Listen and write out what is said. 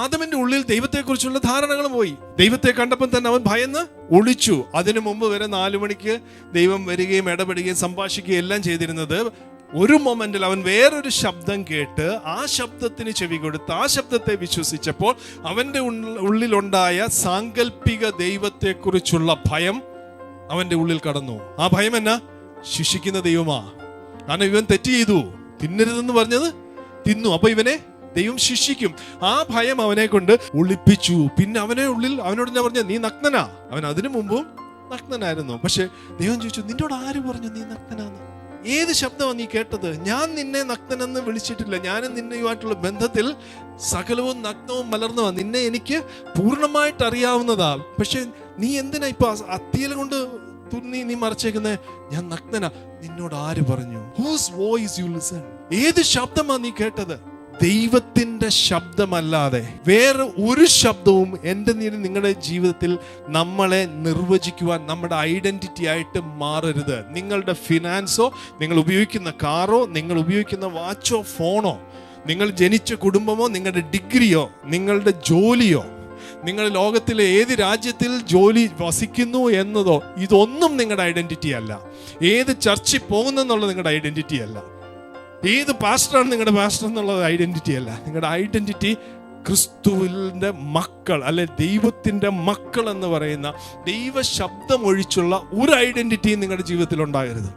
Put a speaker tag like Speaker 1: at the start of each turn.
Speaker 1: ആദമിന്റെ ഉള്ളിൽ ദൈവത്തെക്കുറിച്ചുള്ള ധാരണകൾ പോയി. ദൈവത്തെ കണ്ടപ്പോൾ തന്നെ അവൻ ഭയന്ന് ഒളിച്ചു. അതിനു മുമ്പ് വരെ 4 മണിക്ക് ദൈവം വരികയും ഇടപെടുകയും സംഭാഷിക്കുകയും എല്ലാം ചെയ്തിരുന്നത്, ഒരു മൊമെന്റിൽ അവൻ വേറൊരു ശബ്ദം കേട്ട് ആ ശബ്ദത്തിന് ചെവി കൊടുത്ത് ആ ശബ്ദത്തെ വിശ്വസിച്ചപ്പോൾ അവന്റെ ഉള്ളിലുണ്ടായ സാങ്കല്പിക ദൈവത്തെക്കുറിച്ചുള്ള ഭയം അവന്റെ ഉള്ളിൽ കടന്നു. ആ ഭയം എന്നാ? ശിക്ഷിക്കുന്ന ദൈവമാ. കാരണം ഇവൻ തെറ്റ് ചെയ്തു, തിന്നരുതെന്ന് പറഞ്ഞത് തിന്നു, അപ്പൊ ഇവനെ ദൈവം ശിക്ഷിക്കും. ആ ഭയം അവനെ കൊണ്ട് ഒളിപ്പിച്ചു. പിന്നെ അവനോട് ഞാൻ പറഞ്ഞ, നീ നഗ്നനാ. അവൻ അതിനു മുമ്പും നഗ്നനായിരുന്നു. പക്ഷെ ദൈവം ചോദിച്ചു, നിന്നോട് ആര് പറഞ്ഞു നീ നഗ്നനാന്ന്? ഏത് ശബ്ദമാണ് നീ കേട്ടത്? ഞാൻ നിന്നെ നഗ്നനെന്ന് വിളിച്ചിട്ടില്ല. ഞാനും നിന്നെയുമായിട്ടുള്ള ബന്ധത്തിൽ സകലവും നഗ്നവും മലർന്നവാ. നിന്നെ എനിക്ക് പൂർണ്ണമായിട്ട് അറിയാവുന്നതാ. പക്ഷെ നീ എന്തിനാ ഇപ്പൊ അത്തിയില കൊണ്ട് തുന്നി നീ മറച്ചേക്കുന്നേ? ഞാൻ നഗ്നനാ. നിന്നോട് ആര് പറഞ്ഞു? Whose voice you listen? ഏത് ശബ്ദമാ നീ കേട്ടത്? ദൈവത്തിന്റെ ശബ്ദമല്ലാതെ വേറെ ഒരു ശബ്ദവും എൻ്റെ നിങ്ങളുടെ ജീവിതത്തിൽ നമ്മളെ നിർവചിക്കുവാൻ, നമ്മുടെ ഐഡന്റിറ്റി ആയിട്ട് മാറരുത്. നിങ്ങളുടെ ഫിനാൻസോ, നിങ്ങൾ ഉപയോഗിക്കുന്ന കാറോ, നിങ്ങൾ ഉപയോഗിക്കുന്ന വാച്ചോ ഫോണോ, നിങ്ങൾ ജനിച്ച കുടുംബമോ, നിങ്ങളുടെ ഡിഗ്രിയോ, നിങ്ങളുടെ ജോലിയോ, നിങ്ങൾ ലോകത്തിലെ ഏത് രാജ്യത്തിൽ ജോലി വസിക്കുന്നു എന്നതോ, ഇതൊന്നും നിങ്ങളുടെ ഐഡന്റിറ്റി അല്ല. ഏത് ചർച്ചിൽ പോകുന്നെന്നുള്ളത് നിങ്ങളുടെ ഐഡന്റിറ്റി അല്ല. ഏത് പാസ്റ്ററാണ് നിങ്ങളുടെ പാസ്റ്റർ എന്നുള്ളത് ഐഡന്റിറ്റി അല്ല. നിങ്ങളുടെ ഐഡന്റിറ്റി ക്രിസ്തുവിന്റെ മക്കൾ, അല്ലെ ദൈവത്തിന്റെ മക്കൾ എന്ന് പറയുന്ന ദൈവ ശബ്ദം ഒഴിച്ചുള്ള ഒരു ഐഡന്റിറ്റിയും നിങ്ങളുടെ ജീവിതത്തിൽ ഉണ്ടാകരുത്.